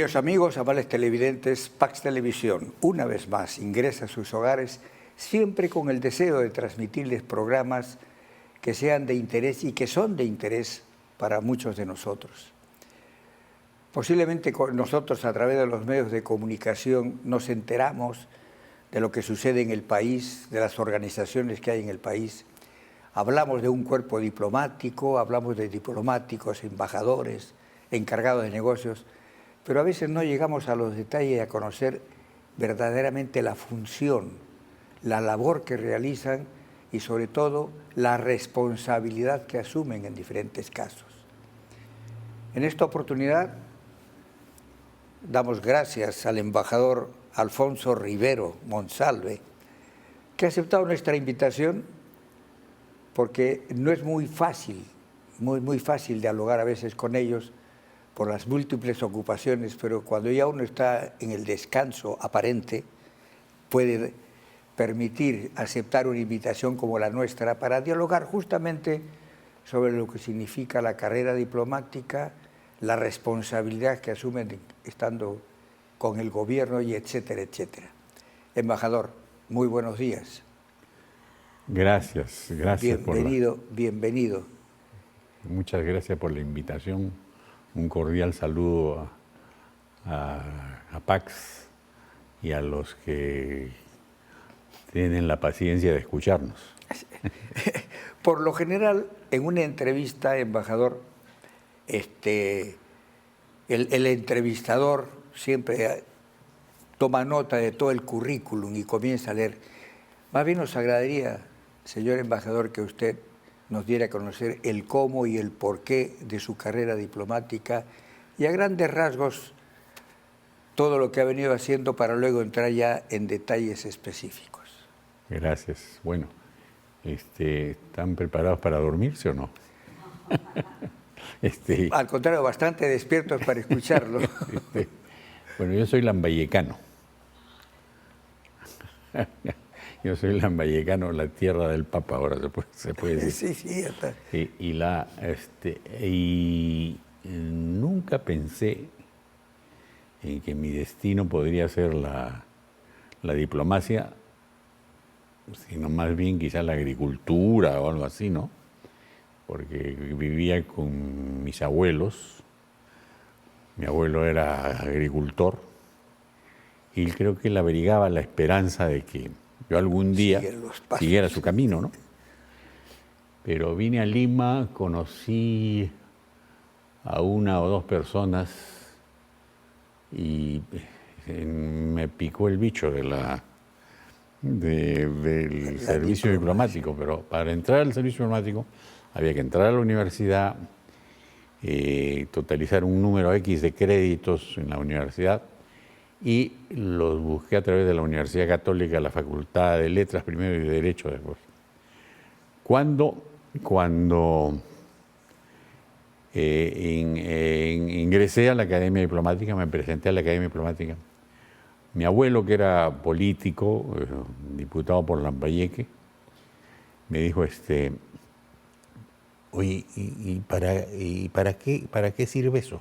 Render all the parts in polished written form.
Queridos amigos, amables televidentes, Pax Televisión, una vez más ingresa a sus hogares siempre con el deseo de transmitirles programas que sean de interés y que son de interés para muchos de nosotros. Posiblemente nosotros a través de los medios de comunicación nos enteramos de lo que sucede en el país, de las organizaciones que hay en el país. Hablamos de un cuerpo diplomático, hablamos de diplomáticos, embajadores, encargados de negocios, pero a veces no llegamos a los detalles y a conocer verdaderamente la función, la labor que realizan y sobre todo la responsabilidad que asumen en diferentes casos. En esta oportunidad damos gracias al embajador Alfonso Rivero Monsalve, que ha aceptado nuestra invitación porque no es muy fácil dialogar a veces con ellos por las múltiples ocupaciones, pero cuando ya uno está en el descanso aparente, puede permitir aceptar una invitación como la nuestra para dialogar justamente sobre lo que significa la carrera diplomática, la responsabilidad que asumen estando con el gobierno y etcétera, etcétera. Embajador, muy buenos días. Gracias. Bienvenido. Muchas gracias por la invitación. Un cordial saludo a Pax y a los que tienen la paciencia de escucharnos. Por lo general, en una entrevista, embajador, el entrevistador siempre toma nota de todo el currículum y comienza a leer. Más bien nos agradaría, señor embajador, que usted nos diera a conocer el cómo y el porqué de su carrera diplomática y a grandes rasgos todo lo que ha venido haciendo para luego entrar ya en detalles específicos. Gracias. Bueno, ¿están preparados para dormirse o no? Al contrario, bastante despiertos para escucharlo. Bueno, yo soy lambayecano. Yo soy lambayecano, la tierra del Papa, ahora se puede decir. Sí, ya está. Y nunca pensé en que mi destino podría ser la diplomacia, sino más bien quizá la agricultura o algo así, ¿no? Porque vivía con mis abuelos. Mi abuelo era agricultor y creo que él abrigaba la esperanza de que yo algún día siguiera su camino, ¿no? Pero vine a Lima, conocí a una o dos personas y me picó el bicho del servicio diplomático. Pero para entrar al servicio diplomático había que entrar a la universidad, totalizar un número X de créditos en la universidad, y los busqué a través de la Universidad Católica, la Facultad de Letras primero y de Derecho después. Cuando ingresé a la Academia Diplomática, me presenté a la Academia Diplomática, mi abuelo, que era político, diputado por Lambayeque, me dijo, oye, ¿para qué sirve eso?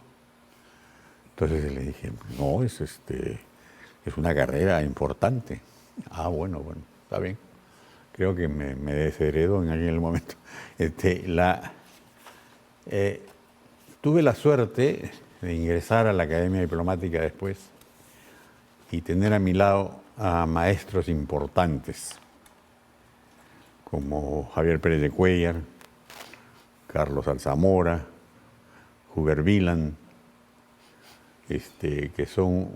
Entonces le dije, no, es una carrera importante. Ah, bueno, está bien. Creo que me desheredó en aquel momento. Tuve la suerte de ingresar a la Academia Diplomática después y tener a mi lado a maestros importantes, como Javier Pérez de Cuéllar, Carlos Alzamora, Hubert Wieland, que son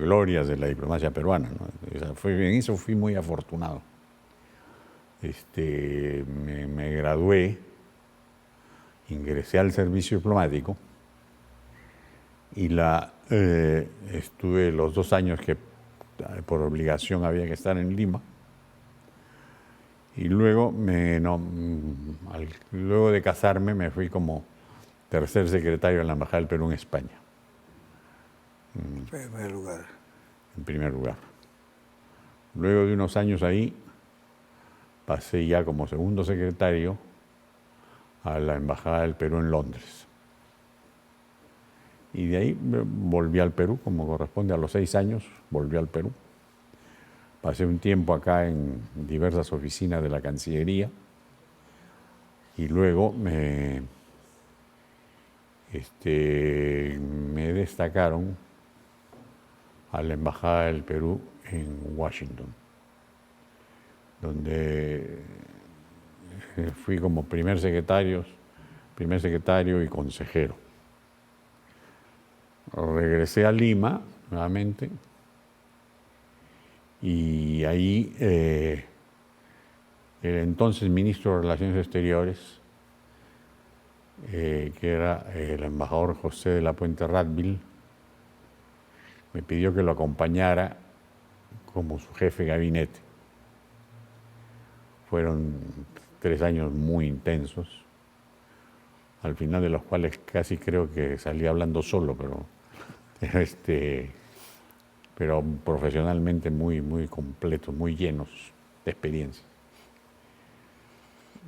glorias de la diplomacia peruana, ¿no? O sea, en eso fui muy afortunado. Me gradué, ingresé al servicio diplomático y estuve los 2 años que por obligación había que estar en Lima. Y luego, luego de casarme, me fui como tercer secretario de la Embajada del Perú en España. En primer lugar. En primer lugar. Luego de unos años ahí, pasé ya como segundo secretario a la Embajada del Perú en Londres. Y de ahí volví al Perú, como corresponde, a los 6 años volví al Perú. Pasé un tiempo acá en diversas oficinas de la Cancillería y luego me destacaron a la Embajada del Perú en Washington, donde fui como primer secretario y consejero. Regresé a Lima nuevamente y ahí el entonces ministro de Relaciones Exteriores, que era el embajador José de la Puente Ratville, me pidió que lo acompañara como su jefe de gabinete. Fueron 3 años muy intensos, al final de los cuales casi creo que salí hablando solo, pero profesionalmente muy, muy completos, muy llenos de experiencia.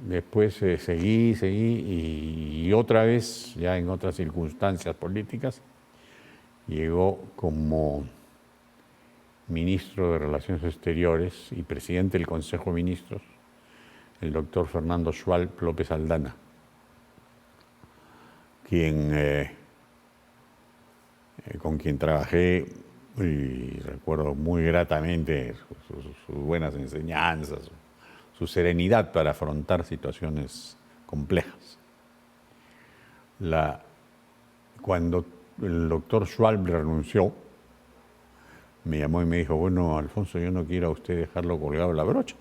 Después seguí y otra vez, ya en otras circunstancias políticas, llegó como ministro de Relaciones Exteriores y presidente del Consejo de Ministros el doctor Fernando Schwalb López Aldana, con quien trabajé y recuerdo muy gratamente sus buenas enseñanzas, su serenidad para afrontar situaciones complejas. Cuando el doctor Schwalb renunció, me llamó y me dijo, bueno, Alfonso, yo no quiero a usted dejarlo colgado la brocha.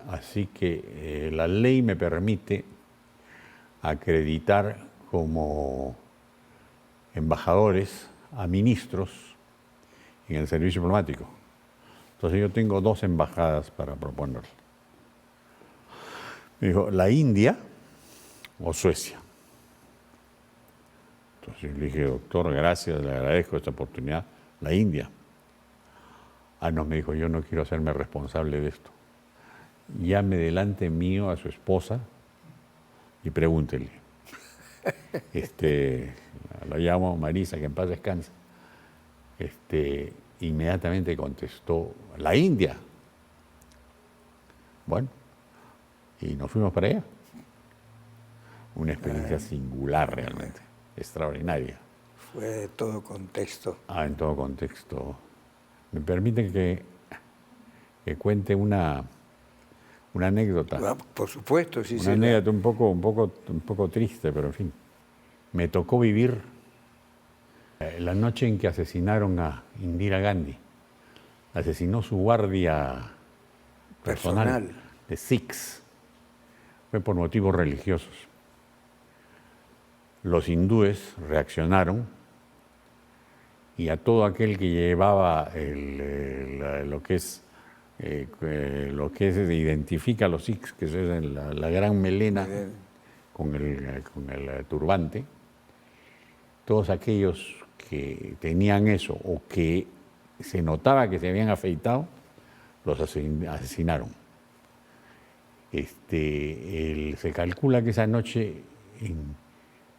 Así que la ley me permite acreditar como embajadores a ministros en el servicio diplomático. Entonces yo tengo 2 embajadas para proponerle. Me dijo, la India o Suecia. Entonces yo le dije, doctor, gracias, le agradezco esta oportunidad. La India. No, me dijo, yo no quiero hacerme responsable de esto. Llame delante mío a su esposa y pregúntele. La llamo Marisa, que en paz descanse. Inmediatamente contestó, la India. Bueno, y nos fuimos para allá. Una experiencia singular realmente, extraordinaria. Fue de todo contexto. En todo contexto. ¿Me permiten que cuente una anécdota? Por supuesto, sí. Una anécdota un poco triste, pero en fin. Me tocó vivir la noche en que asesinaron a Indira Gandhi. Asesinó su guardia personal de Sikhs. Fue por motivos religiosos. Los hindúes reaccionaron y a todo aquel que llevaba lo que identifica a los Sikhs, que es la gran melena con el turbante, todos aquellos que tenían eso o que se notaba que se habían afeitado, los asesinaron. Se calcula que esa noche,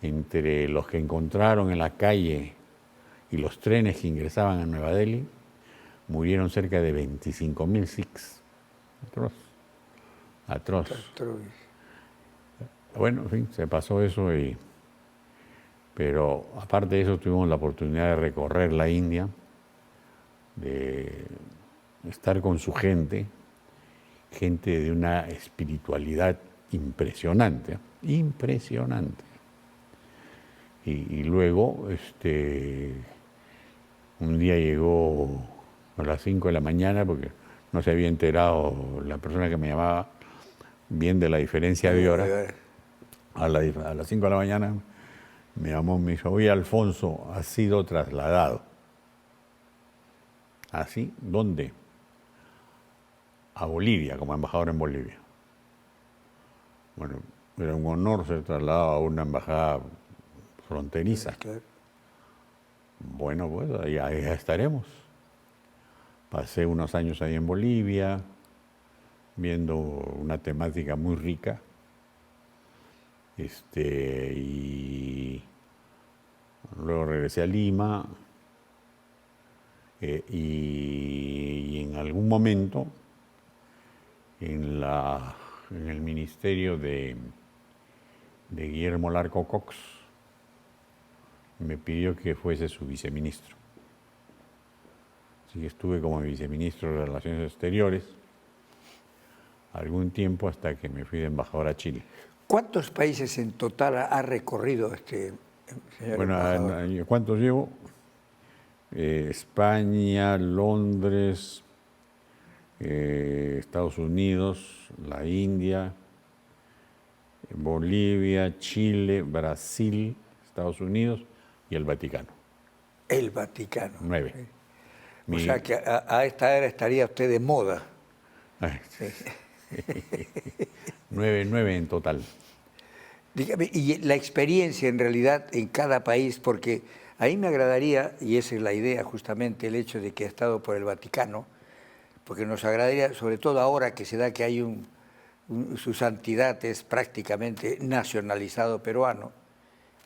entre los que encontraron en la calle y los trenes que ingresaban a Nueva Delhi, murieron cerca de 25.000 Sikhs. Atroz. Bueno, en fin, se pasó eso, pero aparte de eso tuvimos la oportunidad de recorrer la India, de estar con su gente de una espiritualidad impresionante, impresionante. Y luego, un día llegó a las 5 de la mañana, porque no se había enterado la persona que me llamaba bien de la diferencia de hora. A las 5 de la mañana me llamó, me dijo, oye, Alfonso, has sido trasladado. ¿Así? ¿Dónde? A Bolivia, como embajador en Bolivia. Bueno, era un honor ser trasladado a una embajada fronteriza. Claro. Bueno, pues ahí estaremos. Pasé unos años ahí en Bolivia, viendo una temática muy rica. Y luego regresé a Lima y en algún momento en el ministerio de Guillermo Larco Cox me pidió que fuese su viceministro. Así que estuve como viceministro de Relaciones Exteriores algún tiempo hasta que me fui de embajador a Chile. ¿Cuántos países en total ha recorrido señor embajador? ¿Cuántos llevo? España, Londres, Estados Unidos, la India, Bolivia, Chile, Brasil, Estados Unidos y el Vaticano. El Vaticano. 9. O sea que a esta era estaría usted de moda. Sí. 9 en total. Dígame, y la experiencia en realidad en cada país, porque a mí me agradaría, y esa es la idea justamente, el hecho de que ha estado por el Vaticano, porque nos agradaría, sobre todo ahora que se da que hay su santidad es prácticamente nacionalizado peruano,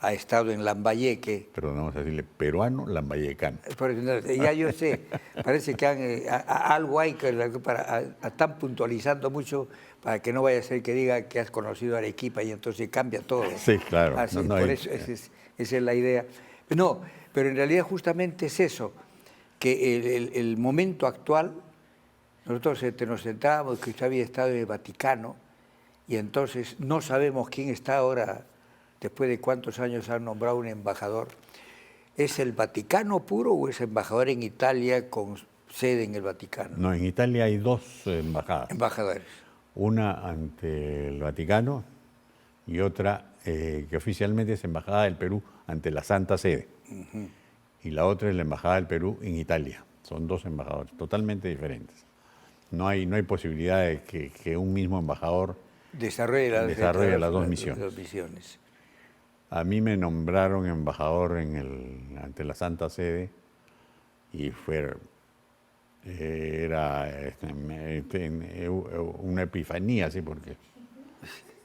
ha estado en Lambayeque. Perdón, vamos a decirle peruano lambayecano. Ya yo sé, parece que algo hay que están puntualizando mucho para que no vaya a ser que diga que has conocido a Arequipa y entonces cambia todo. Sí, claro. Así, eso, esa es la idea. No, pero en realidad justamente es eso, que el momento actual, nosotros nos centrábamos que usted había estado en el Vaticano y entonces no sabemos quién está ahora, después de cuántos años han nombrado un embajador. ¿Es el Vaticano puro o es embajador en Italia con sede en el Vaticano? No, en Italia hay 2 embajadas. Embajadores. Una ante el Vaticano y otra que oficialmente es Embajada del Perú ante la Santa Sede. Y la otra es la Embajada del Perú en Italia. Son 2 embajadores totalmente diferentes. No hay posibilidad de que un mismo embajador desarrolle las dos misiones. A mí me nombraron embajador ante la Santa Sede y era una epifanía, sí, porque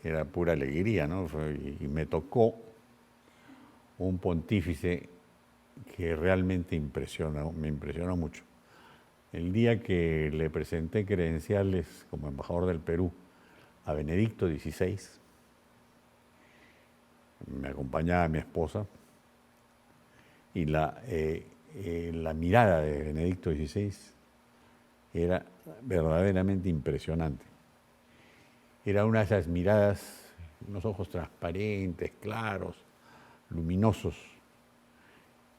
era pura alegría, ¿no? Y me tocó un pontífice que realmente me impresionó mucho. El día que le presenté credenciales como embajador del Perú a Benedicto XVI, me acompañaba mi esposa, y la mirada de Benedicto XVI era verdaderamente impresionante. Era una de esas miradas, unos ojos transparentes, claros, luminosos.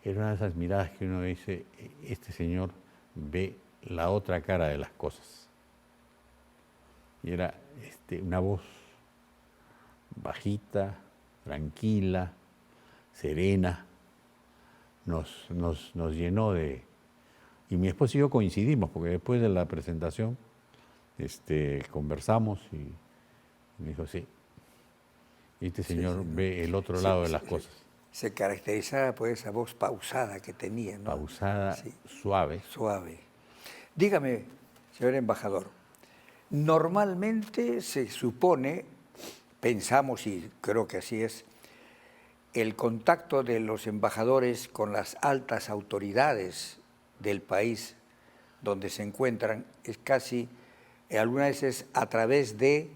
Era una de esas miradas que uno dice, este señor ve la otra cara de las cosas. Y era una voz bajita, tranquila, serena, nos llenó de... Y mi esposo y yo coincidimos, porque después de la presentación conversamos y me dijo, sí, este señor ve el otro lado de las cosas. Se caracterizaba por esa voz pausada que tenía, ¿no? Pausada, suave. Suave. Dígame, señor embajador, normalmente se supone, pensamos y creo que así es, el contacto de los embajadores con las altas autoridades del país donde se encuentran es casi, algunas veces a través de,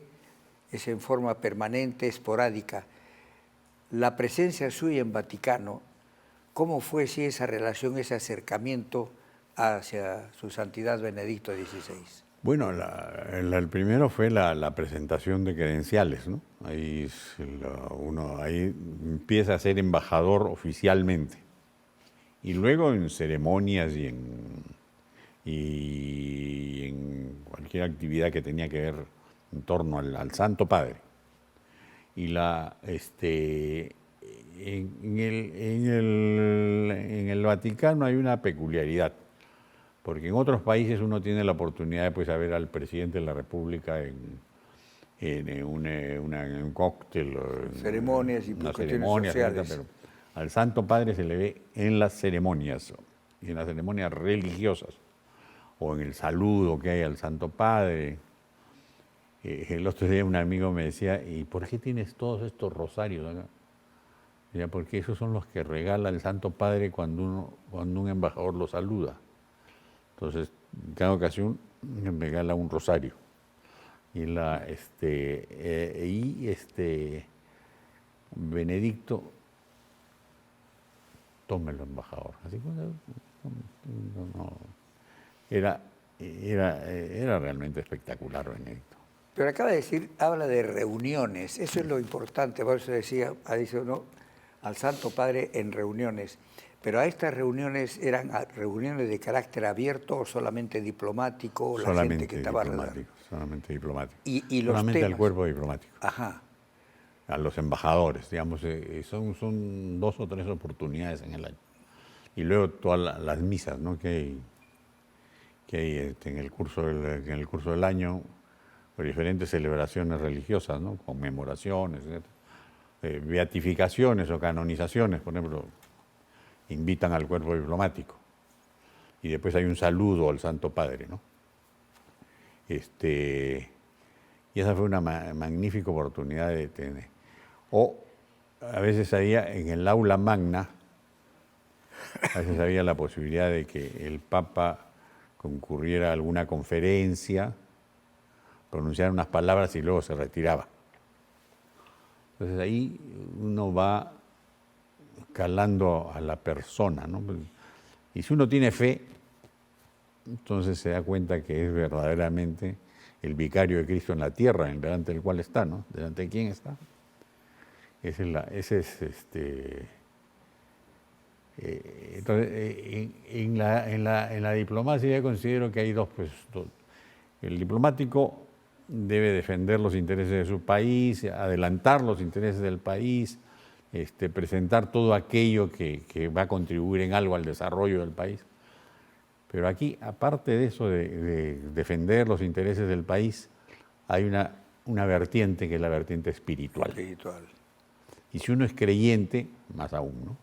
es en forma permanente, esporádica. La presencia suya en Vaticano, ¿cómo fue esa relación, ese acercamiento hacia su santidad Benedicto XVI? Bueno, el primero fue la presentación de credenciales, ¿no? Ahí uno empieza a ser embajador oficialmente. Y luego en ceremonias y en cualquier actividad que tenía que ver en torno al Santo Padre. Y en el Vaticano hay una peculiaridad, porque en otros países uno tiene la oportunidad de ver al presidente de la República en un cóctel, ceremonias y cuestiones sociales. Pero al Santo Padre se le ve en las ceremonias, y en las ceremonias religiosas, o en el saludo que hay al Santo Padre. El otro día un amigo me decía, ¿y por qué tienes todos estos rosarios acá? ya, porque esos son los que regala el Santo Padre cuando un embajador lo saluda. Entonces, en cada ocasión me regala un rosario. Y Benedicto, tómelo, embajador. Así que era realmente espectacular, Benedicto. Pero acaba de decir, habla de reuniones, eso es lo importante, por eso decía, dice uno, al Santo Padre en reuniones. Pero a estas reuniones, ¿eran reuniones de carácter abierto o solamente diplomático? La gente que estaba alrededor. Solamente diplomático. Y los solamente temas. al cuerpo diplomático. Ajá. A los embajadores, digamos, son 2 o 3 oportunidades en el año. Y luego todas las misas, ¿no?, que hay en el curso del año, por diferentes celebraciones religiosas, ¿no?, conmemoraciones, beatificaciones o canonizaciones, por ejemplo, invitan al cuerpo diplomático. Y después hay un saludo al Santo Padre, ¿no? Y esa fue una magnífica oportunidad de tener. O a veces había en el aula magna, a veces había la posibilidad de que el Papa concurriera a alguna conferencia, pronunciara unas palabras y luego se retiraba. Entonces ahí uno va calando a la persona, ¿no? Y si uno tiene fe, entonces se da cuenta que es verdaderamente el vicario de Cristo en la tierra, delante del cual está, ¿no? ¿Delante de quién está? Entonces, en la diplomacia yo considero que hay dos. El diplomático debe defender los intereses de su país, adelantar los intereses del país, presentar todo aquello que va a contribuir en algo al desarrollo del país. Pero aquí, aparte de eso, de defender los intereses del país, hay una vertiente que es la vertiente espiritual. Y si uno es creyente, más aún, ¿no?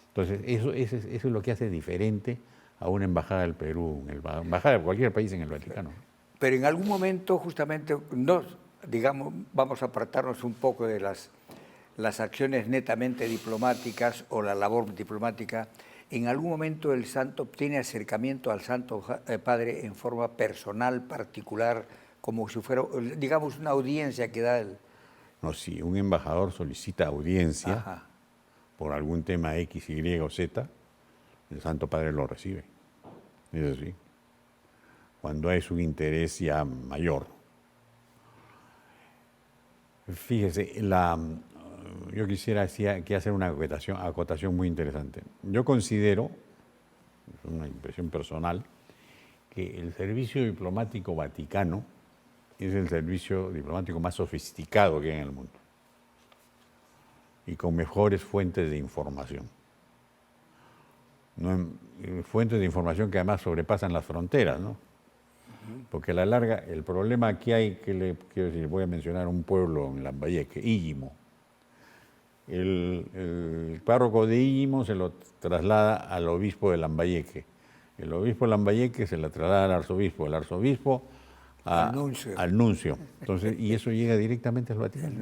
Entonces, eso es lo que hace diferente a una embajada del Perú, una embajada de cualquier país en el Vaticano. Pero en algún momento, justamente, digamos, vamos a apartarnos un poco de las acciones netamente diplomáticas o la labor diplomática. ¿En algún momento el santo tiene acercamiento al Santo Padre en forma personal, particular, como si fuera, digamos, una audiencia que da el... No, si un embajador solicita audiencia, ajá, por algún tema X, Y o Z, el Santo Padre lo recibe. Es así. Cuando es un interés ya mayor. Fíjese, yo quisiera hacer una acotación muy interesante. Yo considero, es una impresión personal, que el servicio diplomático vaticano es el servicio diplomático más sofisticado que hay en el mundo y con mejores fuentes de información. Fuentes de información que además sobrepasan las fronteras, ¿no? Porque a la larga, el problema que hay, quiero decir, voy a mencionar un pueblo en Lambayeque, Íllimo. El párroco de Íllimo se lo traslada al obispo de Lambayeque. El obispo de Lambayeque se lo traslada al arzobispo. El arzobispo al nuncio. Entonces, y eso llega directamente al Vaticano.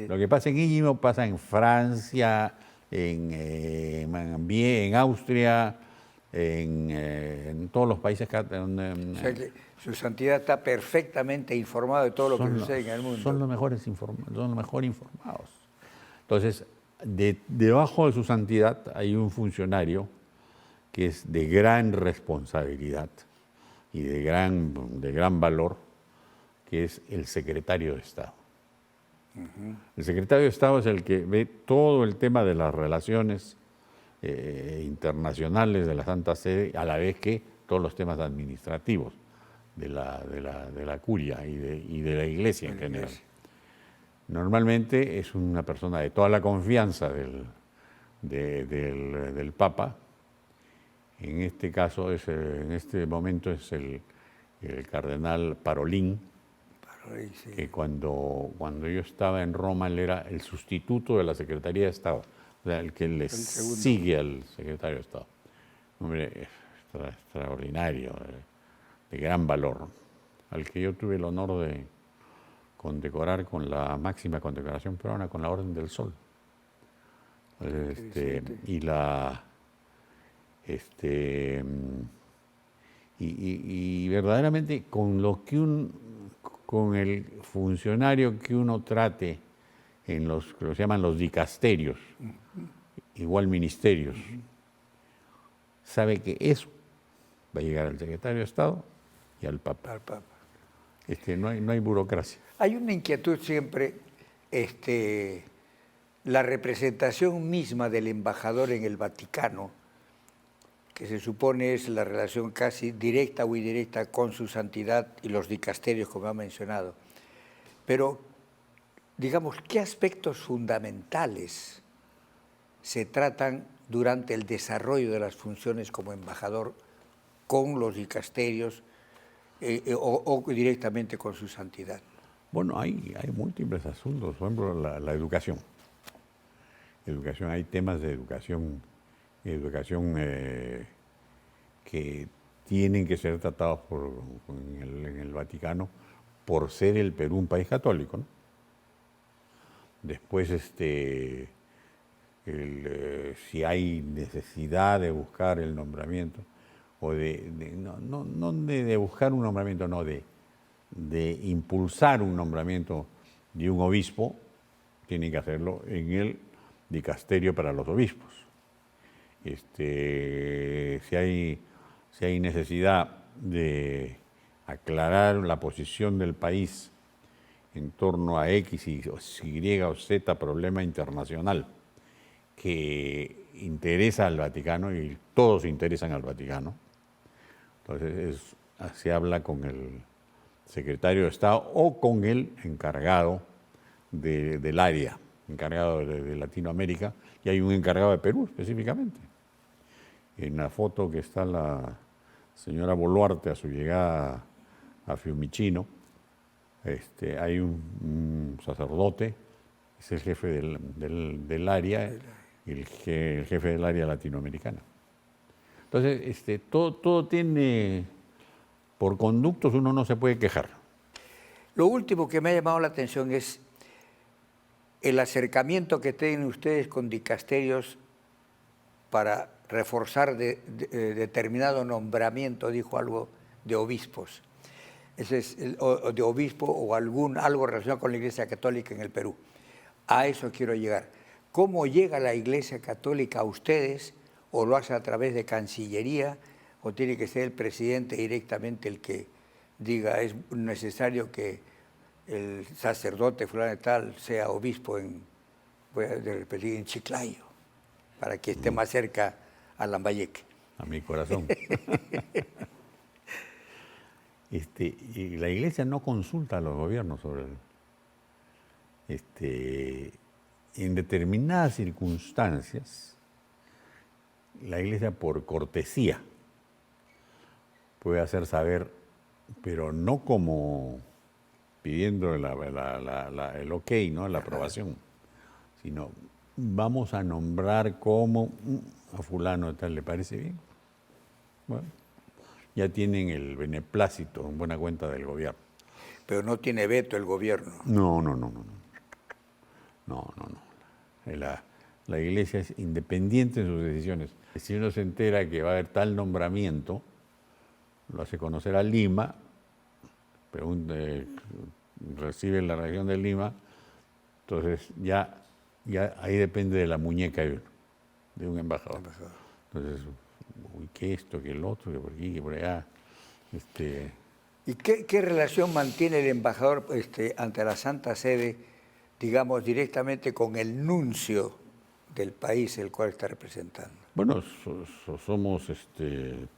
Lo que pasa en Íllimo pasa en Francia, en Austria, en todos los países donde... O sea que su santidad está perfectamente informado de todo lo que sucede en el mundo. Son los mejor informados. Entonces, debajo de su santidad hay un funcionario que es de gran responsabilidad y de gran valor, que es el secretario de Estado. Uh-huh. El secretario de Estado es el que ve todo el tema de las relaciones internacionales de la Santa Sede, a la vez que todos los temas administrativos de la curia y de la Iglesia en general. Normalmente es una persona de toda la confianza del Papa. En este caso, en este momento es el cardenal Parolín, sí, que cuando yo estaba en Roma, él era el sustituto de la Secretaría de Estado, o sea, el que le sigue al secretario de Estado. Un hombre extraordinario, de gran valor, al que yo tuve el honor de condecorar con la máxima condecoración peruana, con la Orden del Sol. Y la y verdaderamente con lo que con el funcionario que uno trate en los que se llaman los dicasterios, igual ministerios, sabe que eso va a llegar al secretario de Estado y al Papa. No hay burocracia. Hay una inquietud siempre, la representación misma del embajador en el Vaticano, que se supone es la relación casi directa o indirecta con su santidad y los dicasterios, como ha mencionado. Pero, digamos, ¿qué aspectos fundamentales se tratan durante el desarrollo de las funciones como embajador con los dicasterios o directamente con su santidad? Bueno, hay múltiples asuntos, por ejemplo, la educación. Hay temas de educación que tienen que ser tratados en el Vaticano por ser el Perú un país católico, ¿no? Después, si hay necesidad de buscar el nombramiento, o no de buscar un nombramiento, no, de impulsar un nombramiento de un obispo, tienen que hacerlo en el dicasterio para los obispos. Si hay necesidad de aclarar la posición del país en torno a X, Y o Z problema internacional que interesa al Vaticano, y todos interesan al Vaticano, entonces se habla con el secretario de Estado o con el encargado del área, encargado de Latinoamérica, y hay un encargado de Perú específicamente. En la foto que está la señora Boluarte a su llegada a Fiumicino, hay un sacerdote, es el jefe del área, el jefe del área latinoamericana. Entonces, todo tiene, por conductos uno no se puede quejar. Lo último que me ha llamado la atención es el acercamiento que tienen ustedes con dicasterios para reforzar determinado nombramiento, dijo algo, de obispos. Ese es de obispo o algo relacionado con la Iglesia Católica en el Perú. A eso quiero llegar. ¿Cómo llega la Iglesia Católica a ustedes? ¿O lo hace a través de Cancillería? ¿O tiene que ser el presidente directamente el que diga es necesario que el sacerdote fulano de tal sea obispo voy a repetir, en Chiclayo, para que esté más cerca a Lambayeque? A mi corazón. Y la Iglesia no consulta a los gobiernos sobre en determinadas circunstancias, la Iglesia por cortesía puede hacer saber, pero no como pidiendo el ok, ¿no? La aprobación, sino vamos a nombrar como a fulano de tal, ¿le parece bien? Bueno, ya tienen el beneplácito en buena cuenta del gobierno. Pero no tiene veto el gobierno. No. La Iglesia es independiente en sus decisiones. Si uno se entera que va a haber tal nombramiento, lo hace conocer a Lima, recibe la región de Lima, entonces ya ahí depende de la muñeca de un embajador. Entonces, que esto, que el otro, que por aquí, que por allá. ¿Y qué relación mantiene el embajador ante la Santa Sede, digamos, directamente con el nuncio del país el cual está representando? Bueno, somos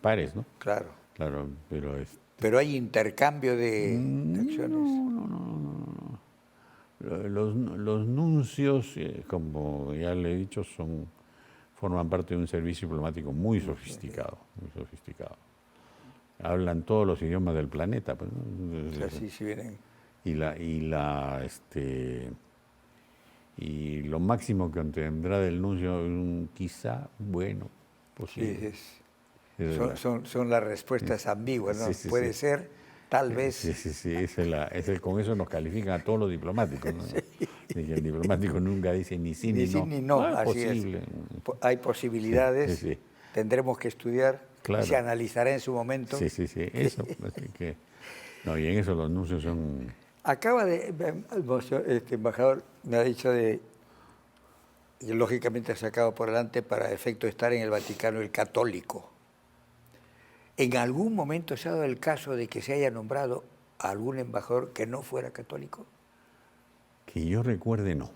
pares, ¿no? Claro. Claro, pero... Pero hay intercambio de acciones. No. Los nuncios, como ya le he dicho, forman parte de un servicio diplomático muy sofisticado, Hablan todos los idiomas del planeta, pues, ¿no? Así sí vienen. Y lo máximo que obtendrá del nuncio, quizá, bueno, posible. Sí, son las respuestas ambiguas, ¿no? Sí, puede ser tal vez. Sí, sí, sí, con eso nos califican a todos los diplomáticos, ¿no? De que el diplomático nunca dice ni sí Ni ni sí no. ni no, Ah, es así es. posible. Hay Sí, posibilidades, sí, sí. tendremos que estudiar y se Claro. analizará en su momento. Sí, sí, sí, eso. Así que, no, y en eso los anuncios son... Acaba de, embajador, me ha dicho y lógicamente ha sacado por delante para efecto de estar en el Vaticano el católico. ¿En algún momento se ha dado el caso de que se haya nombrado a algún embajador que no fuera católico? Que yo recuerde, no.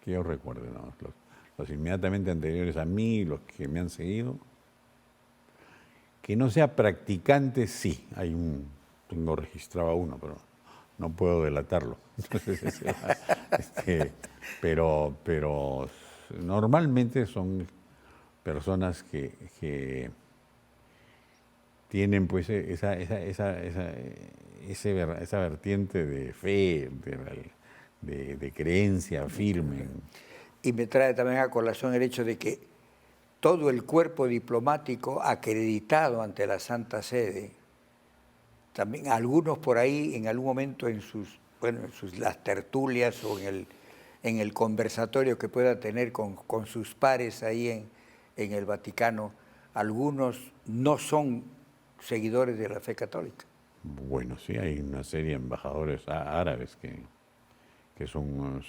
Que yo recuerde, no. Los inmediatamente anteriores a mí, los que me han seguido. Que no sea practicante, sí. Tengo registrado a uno, pero no puedo delatarlo. Entonces, pero normalmente son personas que tienen pues esa vertiente de fe, de creencia firme. Y me trae también a colación el hecho de que todo el cuerpo diplomático acreditado ante la Santa Sede, también algunos por ahí en algún momento en las tertulias o en el conversatorio que pueda tener con sus pares ahí en el Vaticano, algunos no son seguidores de la fe católica. Bueno, sí, hay una serie de embajadores árabes que son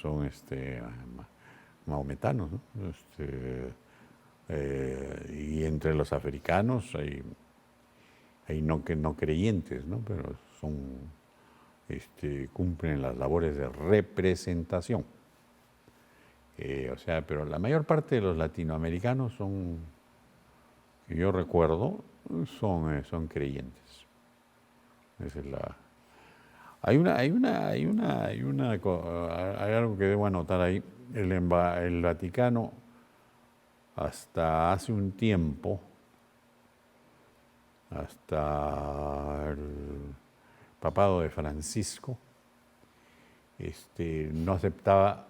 mahometanos, ¿no? Y entre los africanos hay no creyentes, ¿no? Pero cumplen las labores de representación. Pero la mayor parte de los latinoamericanos que yo recuerdo, son creyentes. Esa es hay algo que debo anotar ahí. El Vaticano, hasta hace un tiempo, hasta el papado de Francisco, no aceptaba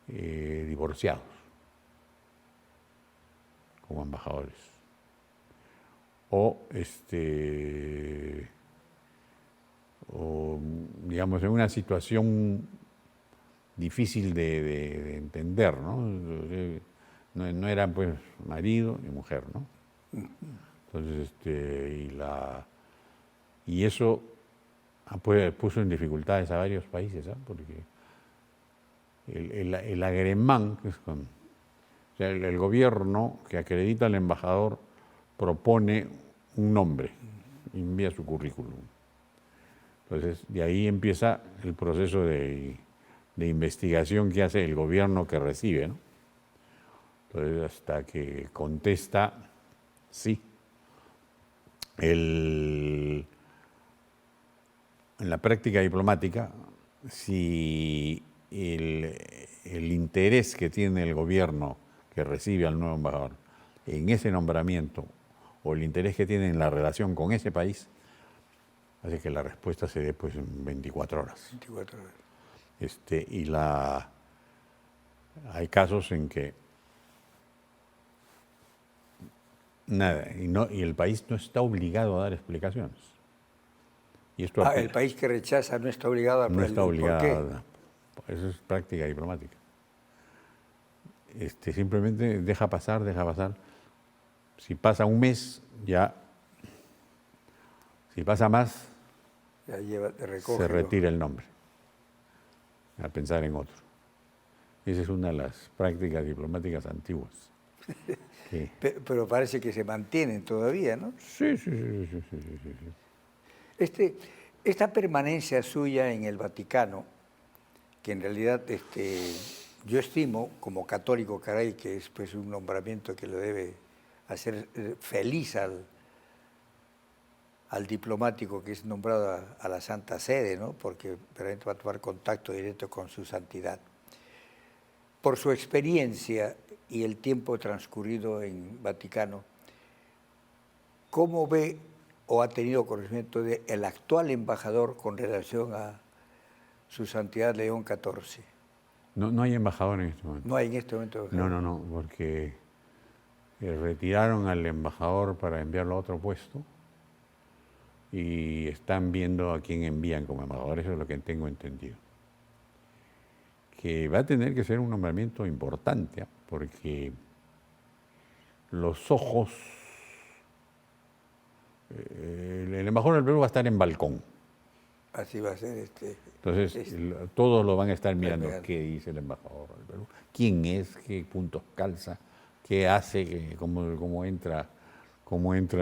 divorciados como embajadores. O digamos, en una situación difícil de entender, ¿no? No eran pues marido y mujer, ¿no? Entonces, y eso puso en dificultades a varios países, ¿eh? Porque el agremán, que es o sea, el gobierno que acredita al embajador propone un nombre, envía su currículum. Entonces, de ahí empieza el proceso de investigación que hace el gobierno que recibe, ¿no? Entonces, hasta que contesta sí. En la práctica diplomática, si el interés que tiene el gobierno que recibe al nuevo embajador en ese nombramiento o el interés que tiene en la relación con ese país, hace que la respuesta se dé pues en 24 horas. 24 horas. Hay casos en que nada, y el país no está obligado a dar explicaciones. Y esto el país que rechaza no está obligado a dar. No está obligado ¿Por qué? a dar. Eso es práctica diplomática. Simplemente deja pasar. Si pasa un mes, ya. Si pasa más, Ya se retira el nombre. A pensar en otro. Esa es una de las prácticas diplomáticas antiguas. Pero parece que se mantienen todavía, ¿no? Sí. Esta permanencia suya en el Vaticano, que en realidad yo estimo como católico, caray, que es pues un nombramiento que lo debe hacer feliz al diplomático que es nombrado a la Santa Sede, ¿no? Porque realmente va a tomar contacto directo con su santidad. Por su experiencia y el tiempo transcurrido en Vaticano, ¿cómo ve o ha tenido conocimiento del actual embajador con relación a su santidad León XIV? No hay embajador en este momento. No hay en este momento embajador. No, porque retiraron al embajador para enviarlo a otro puesto y están viendo a quién envían como embajador, eso es lo que tengo entendido. Que va a tener que ser un nombramiento importante, ¿eh? Porque los ojos, el embajador del Perú va a estar en balcón. Así va a ser Entonces, todos lo van a estar mirando. mirando. ¿Qué dice el embajador del Perú? ¿Quién es? ¿Qué puntos calza? ¿Qué hace? ¿Cómo entra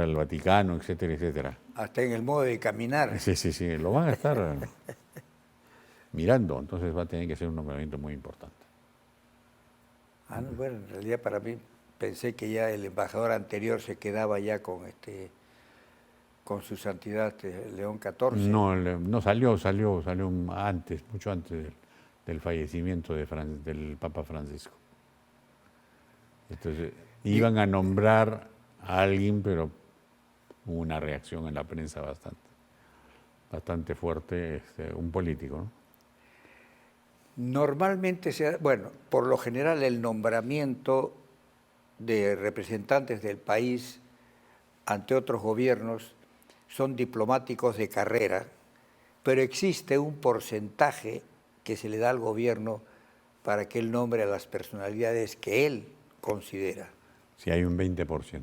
al Vaticano? Etcétera, etcétera. Hasta en el modo de caminar. Sí, lo van a estar mirando. Entonces va a tener que ser un nombramiento muy importante. No, bueno, en realidad para mí pensé que ya el embajador anterior se quedaba ya con su santidad León XIV. No salió antes, mucho antes del fallecimiento del Papa Francisco. Entonces, iban a nombrar a alguien, pero hubo una reacción en la prensa bastante fuerte, un político, ¿no? Normalmente por lo general el nombramiento de representantes del país ante otros gobiernos son diplomáticos de carrera, pero existe un porcentaje que se le da al gobierno para que él nombre a las personalidades que él considera. Sí, hay un 20%.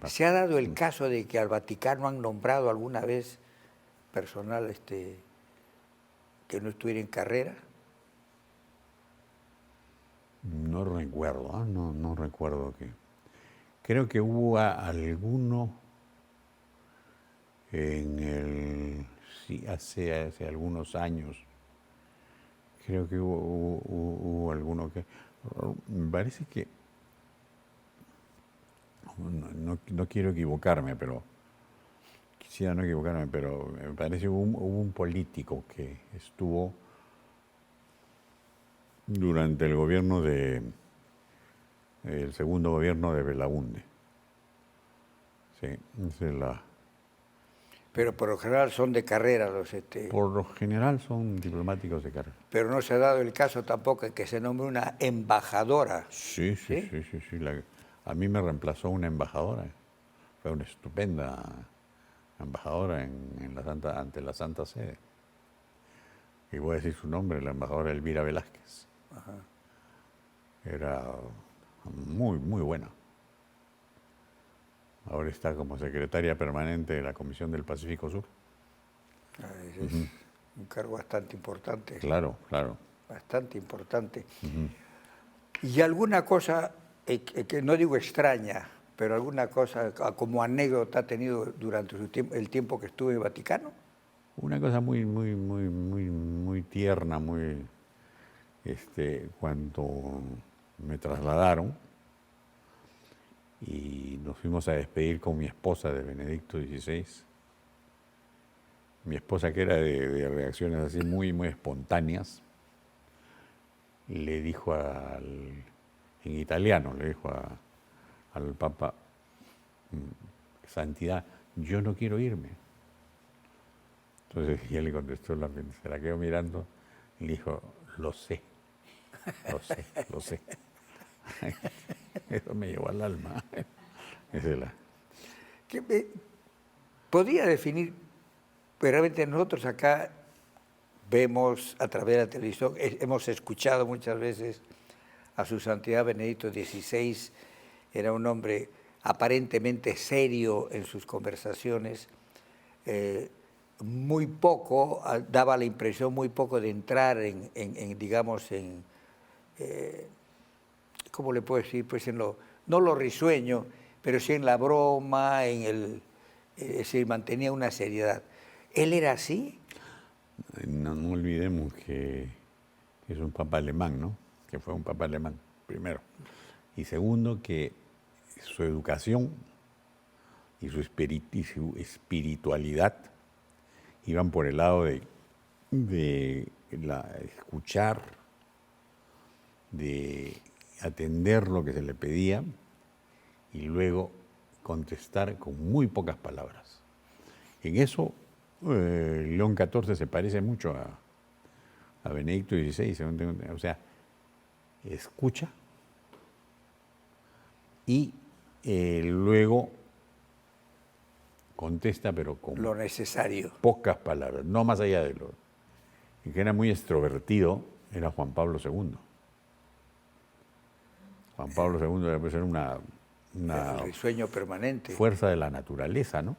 ¿Se ha dado el caso de que al Vaticano han nombrado alguna vez personal que no estuviera en carrera? No recuerdo, no recuerdo que. Creo que hubo alguno hace algunos años. Creo que hubo alguno que. Me parece que. No quiero equivocarme, pero. Quisiera no equivocarme, pero me parece que hubo un político que estuvo durante el gobierno el segundo gobierno de Belaúnde. Sí, esa es la. Pero por lo general son de carrera los... Por lo general son diplomáticos de carrera. Pero no se ha dado el caso tampoco de que se nombre una embajadora. Sí. A mí me reemplazó una embajadora. Fue una estupenda embajadora ante la Santa Sede. Y voy a decir su nombre, la embajadora Elvira Velázquez. Ajá. Era muy, muy buena. Ahora está como secretaria permanente de la Comisión del Pacífico Sur. Ese es un cargo bastante importante. Claro. Bastante importante. Y alguna cosa, que no digo extraña, pero alguna cosa como anécdota ha tenido durante el tiempo que estuve en Vaticano. Una cosa muy tierna, cuando me trasladaron y nos fuimos a despedir con mi esposa de Benedicto XVI. Mi esposa, que era de reacciones así muy espontáneas, le dijo en italiano, le dijo al Papa: Santidad, yo no quiero irme. Entonces él le contestó, se la quedó mirando y le dijo: lo sé. Eso me llevó al alma. Podría definir, pero realmente nosotros acá vemos a través de la televisión, hemos escuchado muchas veces a su santidad Benedicto XVI, era un hombre aparentemente serio en sus conversaciones, muy poco, daba la impresión muy poco de entrar ¿cómo le puedo decir? Pues no lo risueño, pero sí en la broma, mantenía una seriedad. ¿Él era así? No olvidemos que es un papa alemán, ¿no? Que fue un papa alemán, primero. Y segundo, que su educación y su espiritualidad iban por el lado de escuchar, de atender lo que se le pedía y luego contestar con muy pocas palabras. En eso, León XIV se parece mucho a Benedicto XVI, o sea, escucha y luego contesta, pero con lo necesario. pocas palabras, no más allá de lo... Y que era muy extrovertido, era Juan Pablo II. Juan Pablo II debe ser una El risueño permanente. fuerza de la naturaleza, ¿no?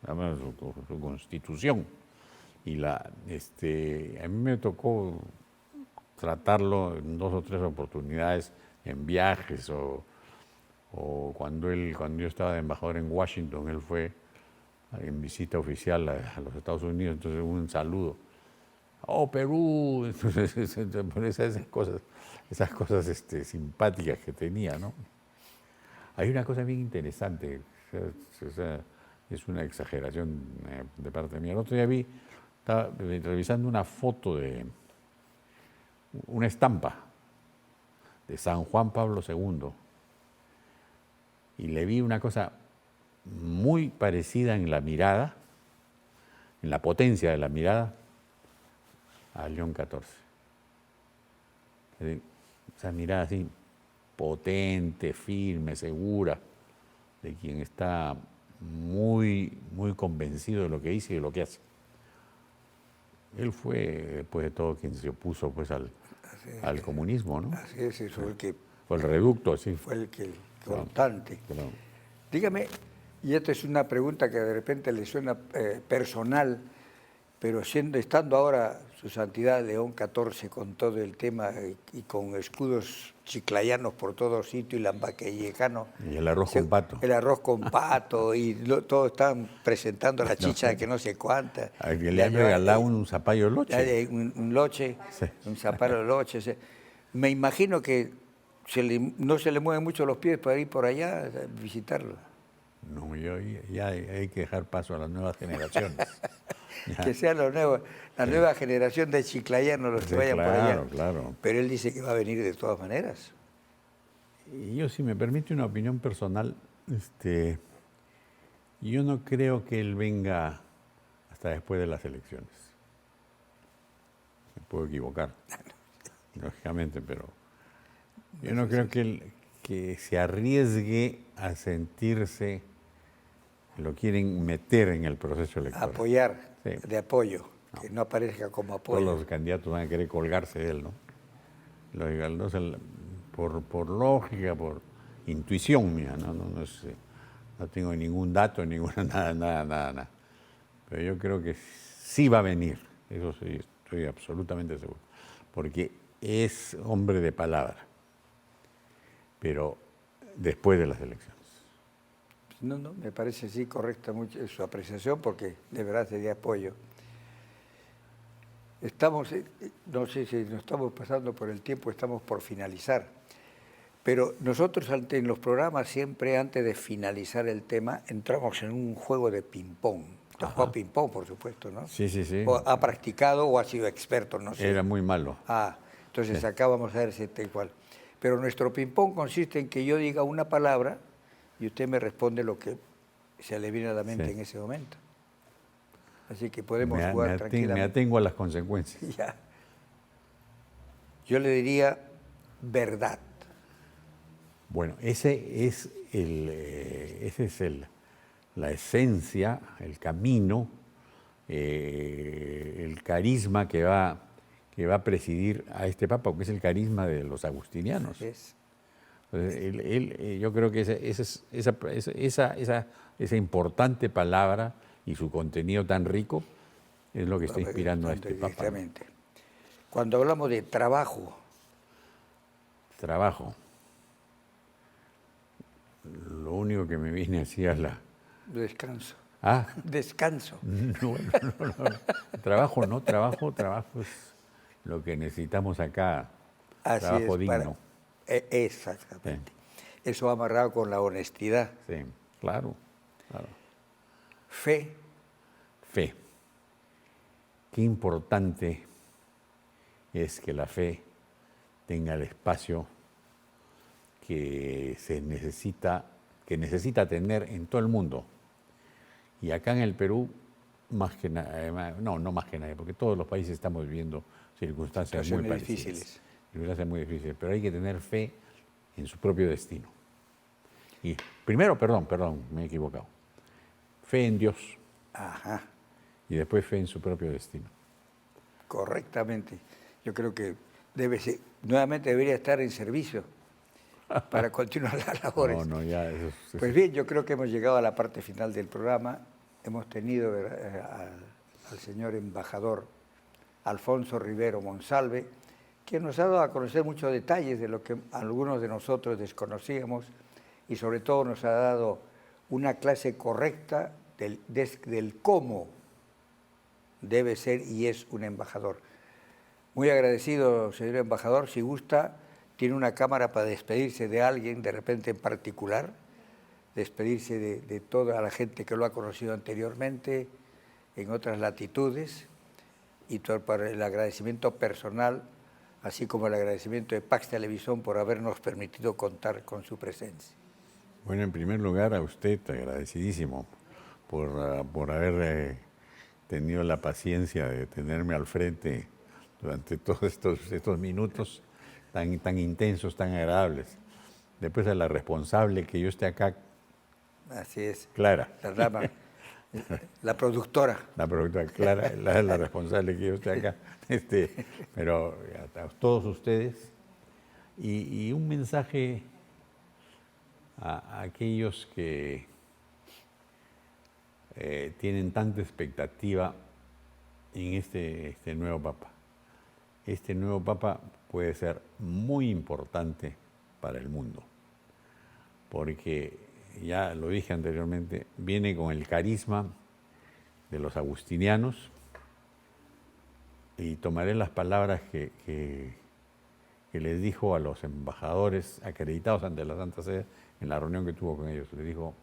Además, su constitución. Y a mí me tocó tratarlo en 2 o 3 oportunidades en viajes o cuando yo estaba de embajador en Washington, él fue en visita oficial a los Estados Unidos, entonces un saludo. ¡Oh, Perú! Entonces, esas cosas simpáticas que tenía, ¿no? Hay una cosa bien interesante, es una exageración de parte mía. El otro día estaba revisando una foto una estampa de San Juan Pablo II y le vi una cosa muy parecida en la mirada, en la potencia de la mirada, a León XIV. Esa mirada así potente, firme, segura, de quien está muy, muy convencido de lo que dice y de lo que hace. Él fue, después de todo, quien se opuso pues al comunismo, ¿no? Así es, eso fue el que... Fue el reducto, sí. Fue el constante. Claro. Dígame, y esta es una pregunta que de repente le suena personal, pero estando ahora su santidad León XIV con todo el tema y con escudos chiclayanos por todos sitios y lambaquellecanos. Y el arroz con pato. El arroz con pato y todos están presentando la chicha que no sé cuánta. A que le han regalado un zapallo loche. Un loche, sí. Un zapallo loche. Sí. Me imagino que no se le mueven mucho los pies para ir por allá a visitarlo. No, ya hay que dejar paso a las nuevas generaciones. Que sea la nueva generación de chiclayanos los que vayan por allá. Claro. Pero él dice que va a venir de todas maneras. Y yo, si me permite una opinión personal, yo no creo que él venga hasta después de las elecciones. Me puedo equivocar, lógicamente, pero yo no creo que se arriesgue a sentirse, lo quieren meter en el proceso electoral. Apoyar, sí. De apoyo, que no aparezca como apoyo. Todos los candidatos van a querer colgarse de él, ¿no? Por lógica, por intuición mía, no tengo ningún dato, nada. Pero yo creo que sí va a venir, eso sí, estoy absolutamente seguro, porque es hombre de palabra, pero después de las elecciones. No, me parece sí correcta mucho su apreciación porque de verdad sería apoyo. No sé si nos estamos pasando por el tiempo, estamos por finalizar, pero nosotros en los programas siempre antes de finalizar el tema entramos en un juego de ping-pong. ¿Ha jugado ping-pong, por supuesto, no? Sí. ¿O ha practicado o ha sido experto? No sé. Era muy malo. Entonces acá vamos a ver si está igual. Pero nuestro ping-pong consiste en que yo diga una palabra y usted me responde lo que se le viene a la mente en ese momento. Así que podemos jugar tranquilamente. Me atengo a las consecuencias. Ya. Yo le diría verdad. Bueno, ese es la esencia, el camino, el carisma que va a presidir a este Papa, porque es el carisma de los agustinianos. Entonces, yo creo que esa importante palabra y su contenido tan rico es lo que está inspirando a este Papa. Cuando hablamos de trabajo. Lo único que me viene así es Descanso. Descanso. No. Trabajo es lo que necesitamos acá. Así trabajo digno. Exactamente. Sí. Eso amarrado con la honestidad. Sí, claro. Fe. Qué importante es que la fe tenga el espacio que necesita tener en todo el mundo. Y acá en el Perú, más que nada, no más que nadie, porque todos los países estamos viviendo circunstancias muy difíciles. Muy difíciles, pero hay que tener fe en su propio destino. Y primero, perdón, me he equivocado. fe en Dios Ajá, y después fe en su propio destino. correctamente. Yo creo que nuevamente debería estar en servicio para continuar las labores. No, ya eso Pues bien, yo creo que hemos llegado a la parte final del programa. Hemos tenido al señor embajador Alfonso Rivero Monsalve, que nos ha dado a conocer muchos detalles de lo que algunos de nosotros desconocíamos y sobre todo nos ha dado una clase correcta del cómo debe ser y es un embajador. Muy agradecido, señor embajador. Si gusta, tiene una cámara para despedirse de alguien de repente en particular, despedirse de toda la gente que lo ha conocido anteriormente en otras latitudes y todo para el agradecimiento personal, así como el agradecimiento de Pax Televisión por habernos permitido contar con su presencia. Bueno, en primer lugar a usted, agradecidísimo por haber tenido la paciencia de tenerme al frente durante todos estos minutos tan intensos, tan agradables. Después a la responsable que yo esté acá. Así es. Clara. La dama, la productora. La productora Clara, la responsable que yo esté acá. Pero a todos ustedes. Y un mensaje a aquellos que tienen tanta expectativa en este nuevo Papa. Este nuevo Papa puede ser muy importante para el mundo, porque, ya lo dije anteriormente, viene con el carisma de los agustinianos, y tomaré las palabras que les dijo a los embajadores acreditados ante la Santa Sede en la reunión que tuvo con ellos. Les dijo: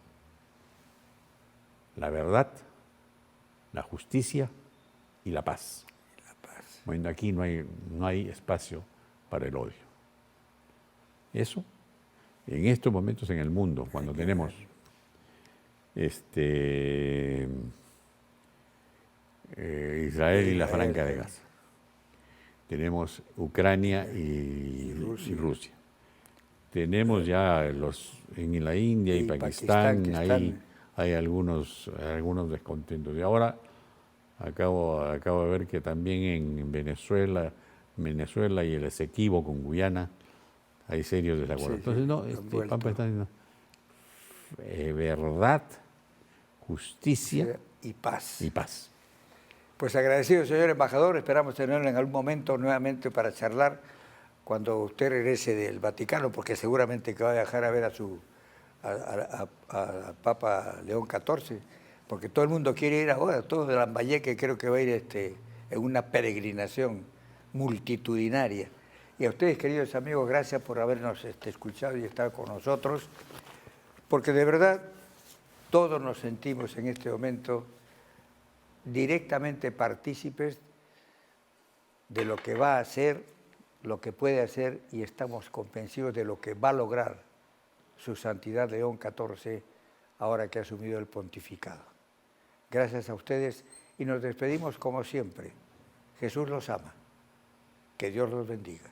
la verdad, la justicia y la paz. Bueno, aquí no hay espacio para el odio. Eso, en estos momentos en el mundo, cuando tenemos Israel y la Franja de Gaza, tenemos Ucrania y Rusia. Tenemos ya en la India y Pakistán, ahí hay algunos descontentos. Y ahora acabo de ver que también en Venezuela y el Esequibo con Guyana hay serios desacuerdos. Sí, entonces, Papa está diciendo verdad, justicia y paz. Pues agradecido, señor embajador. Esperamos tenerlo en algún momento nuevamente para charlar cuando usted regrese del Vaticano, porque seguramente que va a viajar a ver a Papa León XIV, porque todo el mundo quiere ir ahora, todo de Lambayeque creo que va a ir en una peregrinación multitudinaria. Y a ustedes, queridos amigos, gracias por habernos escuchado y estar con nosotros, porque de verdad todos nos sentimos en este momento directamente partícipes de lo que va a hacer, lo que puede hacer, y estamos convencidos de lo que va a lograr su Santidad León XIV ahora que ha asumido el pontificado. Gracias a ustedes y nos despedimos como siempre. Jesús los ama. Que Dios los bendiga.